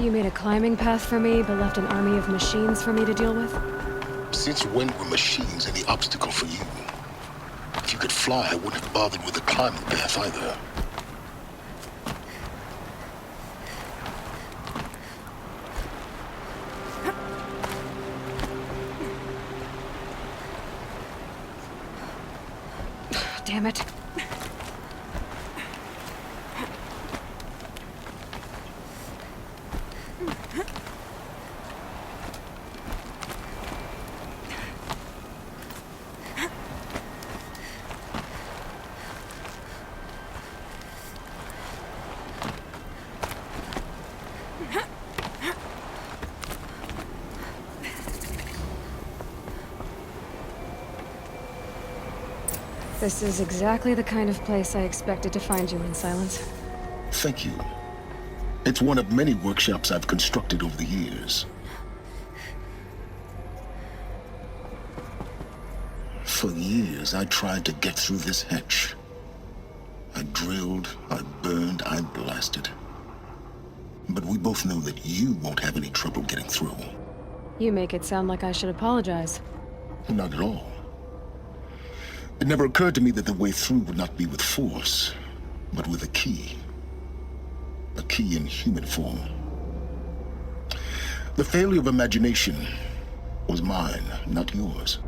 You made a climbing path for me, but left an army of machines for me to deal with? Since when were machines any obstacle for you? If you could fly, I wouldn't have bothered with the climbing path either. Damn it. This is exactly the kind of place I expected to find you in, Silence. Thank you. It's one of many workshops I've constructed over the years. For years, I tried to get through this hatch. I drilled, I burned, I blasted. But we both know that you won't have any trouble getting through. You make it sound like I should apologize. Not at all. It never occurred to me that the way through would not be with force, but with a key. A key in human form. The failure of imagination was mine, not yours.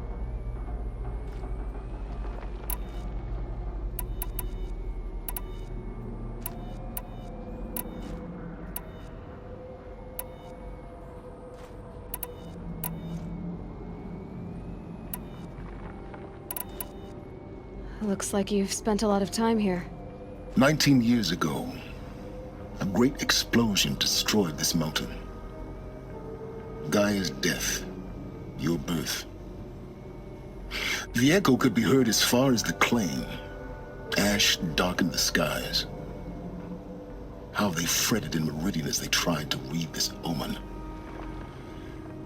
Looks like you've spent a lot of time here. 19 years ago, a great explosion destroyed this mountain. Gaia's death, your birth. The echo could be heard as far as the Claim. Ash darkened the skies. How they fretted in Meridian as they tried to read this omen.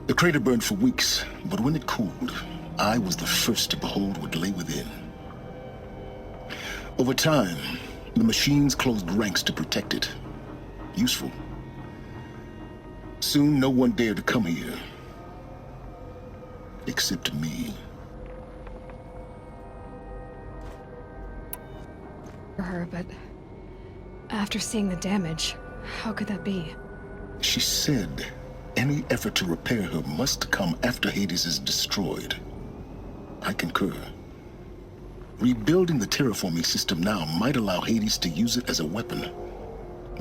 The crater burned for weeks, but when it cooled, I was the first to behold what lay within. Over time, the machines closed ranks to protect it. Useful. Soon, no one dared to come here. Except me. For her, but after seeing the damage, how could that be? She said any effort to repair her must come after Hades is destroyed. I concur. Rebuilding the terraforming system now might allow Hades to use it as a weapon.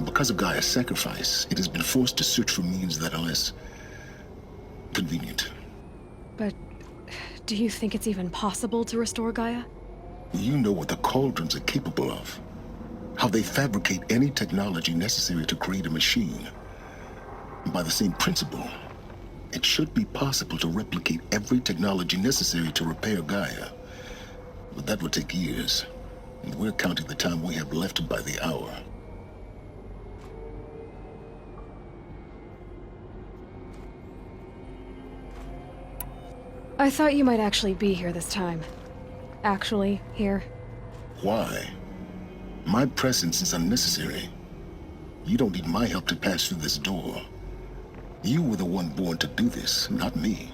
Because of Gaia's sacrifice, it has been forced to search for means that are less convenient. But do you think it's even possible to restore Gaia? You know what the Cauldrons are capable of. How they fabricate any technology necessary to create a machine. By the same principle, it should be possible to replicate every technology necessary to repair Gaia. But that would take years, and we're counting the time we have left by the hour. I thought you might actually be here this time. Actually, here. Why? My presence is unnecessary. You don't need my help to pass through this door. You were the one born to do this, not me.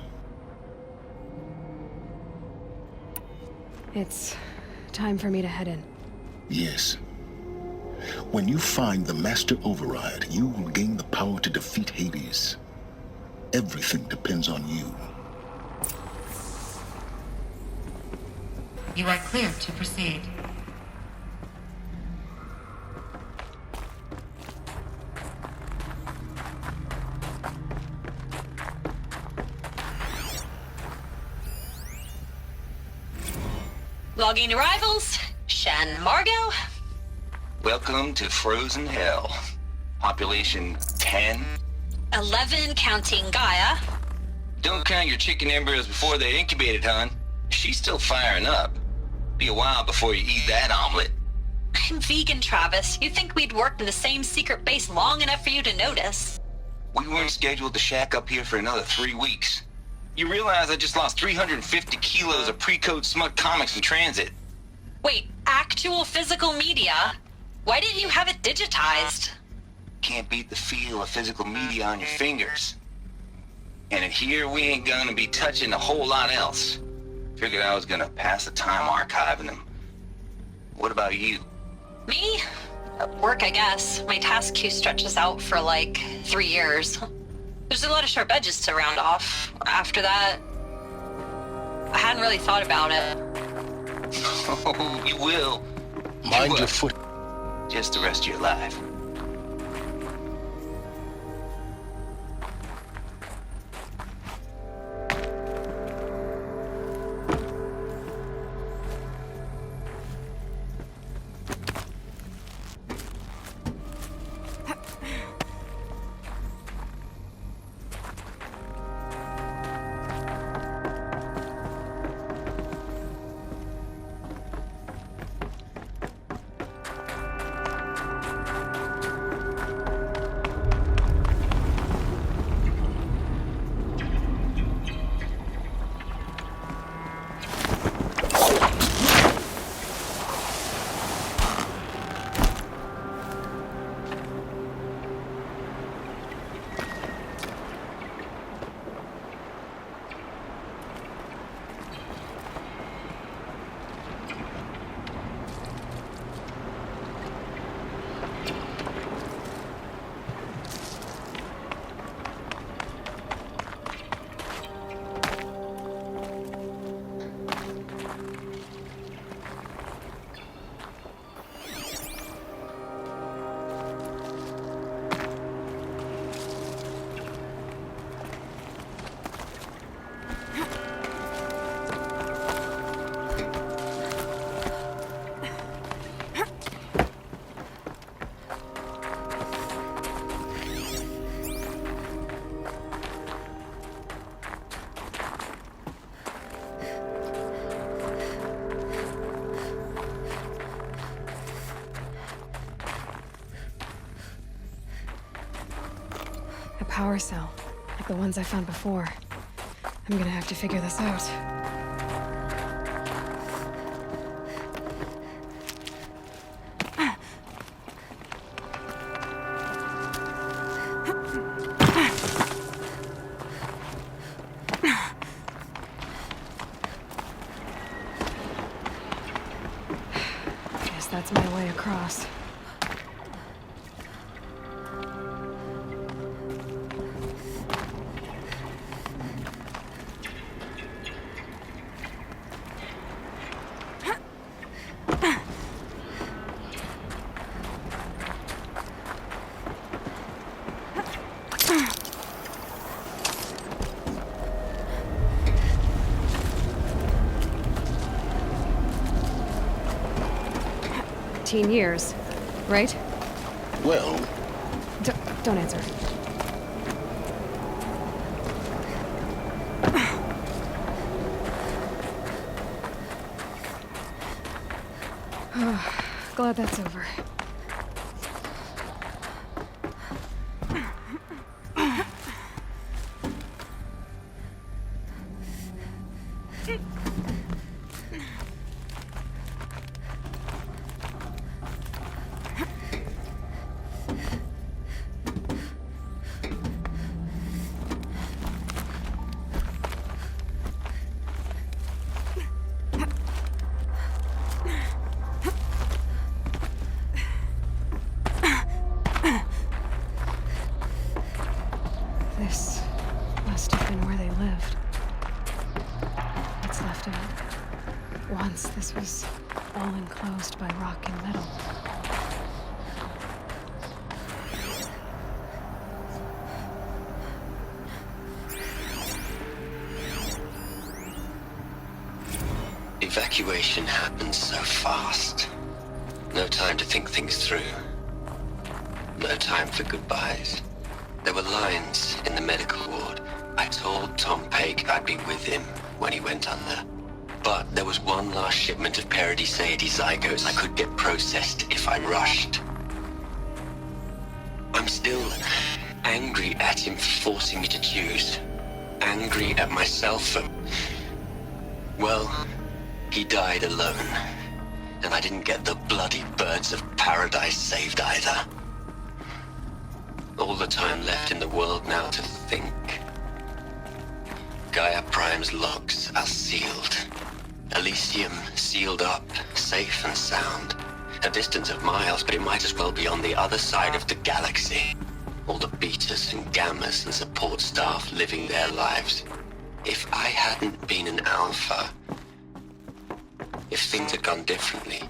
It's time for me to head in. Yes. When you find the Master Override, you will gain the power to defeat Hades. Everything depends on you. You are clear to proceed. Logging arrivals. Shen Margot. Welcome to Frozen Hell. Population 10. 11 counting Gaia. Don't count your chicken embryos before they're incubated, hon. She's still firing up. Be a while before you eat that omelet. I'm vegan, Travis. You'd think we'd worked in the same secret base long enough for you to notice. We weren't scheduled to shack up here for another 3 weeks. You realize I just lost 350 kilos of pre-code smut comics in transit. Wait, actual physical media? Why didn't you have it digitized? Can't beat the feel of physical media on your fingers. And in here, we ain't gonna be touching a whole lot else. Figured I was gonna pass the time archiving them. What about you? Me? Work, I guess. My task queue stretches out for like 3 years. There's a lot of sharp edges to round off. After that, I hadn't really thought about it. Oh, you will. Mind your foot. Just the rest of your life. A power cell, like the ones I found before. I'm gonna have to figure this out. Guess that's my way across. Years, right? Well, Don't answer. Glad that's over. This must have been where they lived. What's left of it. Once this was all enclosed by rock and metal. Evacuation happened so fast. No time to think things through. No time for goodbyes. There were lines in the medical ward. I told Tom Paik I'd be with him when he went under. But there was one last shipment of Paradis-Saidi zygotes I could get processed if I rushed. I'm still angry at him for forcing me to choose. Angry at myself for... well, he died alone. And I didn't get the bloody birds of paradise saved either. All the time left in the world now to think. Gaia Prime's logs are sealed. Elysium sealed up, safe and sound. A distance of miles, but it might as well be on the other side of the galaxy. All the betas and gammas and support staff living their lives. If I hadn't been an alpha, if things had gone differently,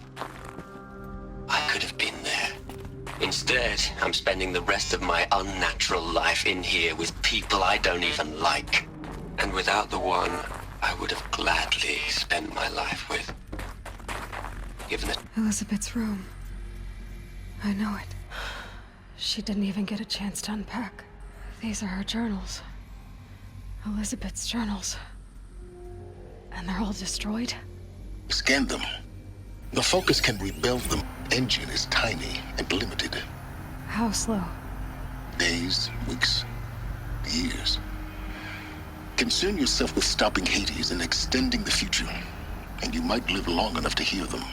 I could have been there. Instead, I'm spending the rest of my unnatural life in here with people I don't even like. And without the one I would have gladly spent my life with. Given it. Elizabeth's room. I know it. She didn't even get a chance to unpack. These are her journals. Elizabeth's journals. And they're all destroyed? Scan them. The Focus can rebuild them. Engine is tiny and limited. How slow? Days, weeks, years. Concern yourself with stopping Hades and extending the future, and you might live long enough to hear them.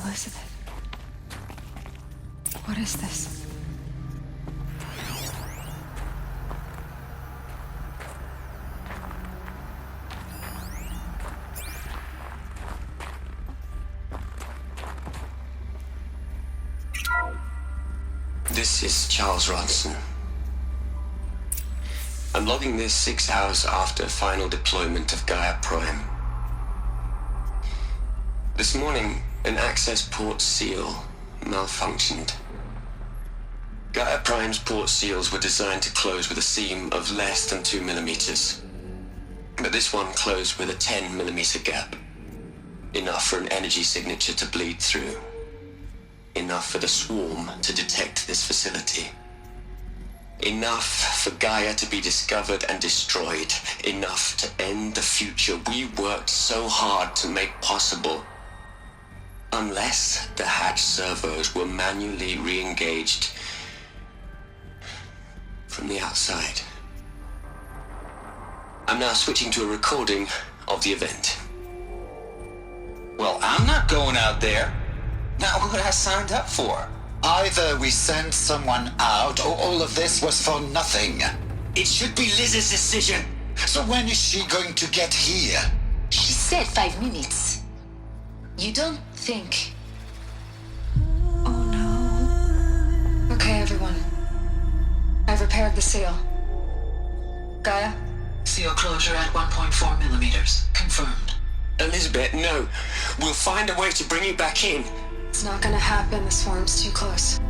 Elizabeth. What is this? This is Charles Ronson. I'm logging this 6 hours after final deployment of Gaia Prime. This morning, an access port seal malfunctioned. Gaia Prime's port seals were designed to close with a seam of less than 2 millimeters. But this one closed with a 10 millimeter gap. Enough for an energy signature to bleed through. Enough for the swarm to detect this facility. Enough for Gaia to be discovered and destroyed. Enough to end the future we worked so hard to make possible. Unless the hatch servos were manually re-engaged from the outside. I'm now switching to a recording of the event. Well, I'm not going out there. Not what I signed up for. Either we send someone out, or all of this was for nothing. It should be Liz's decision. So when is she going to get here? She said 5 minutes. You don't think... Oh no. Okay, everyone. I've repaired the seal. Gaia? Seal closure at 1.4 millimeters. Confirmed. Elizabeth, no. We'll find a way to bring you back in. It's not gonna happen. The swarm's too close.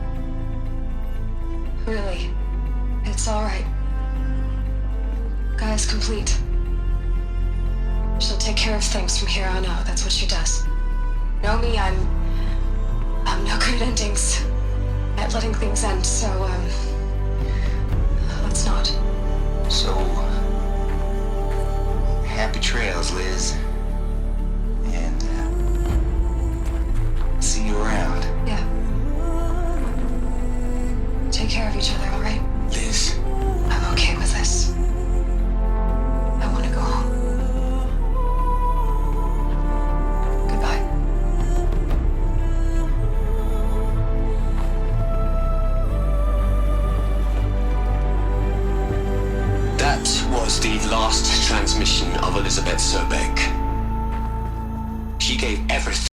Really. It's alright. Gaia's complete. She'll take care of things from here on out. That's what she does. Know me, I'm no good at endings. At letting things end, so, let's not. So, happy trails, Liz. And, see you around. Yeah. Take care of each other, alright? Liz. I'm okay with this. I want to go home. Goodbye. That was the last transmission of Elizabeth Sobeck. She gave everything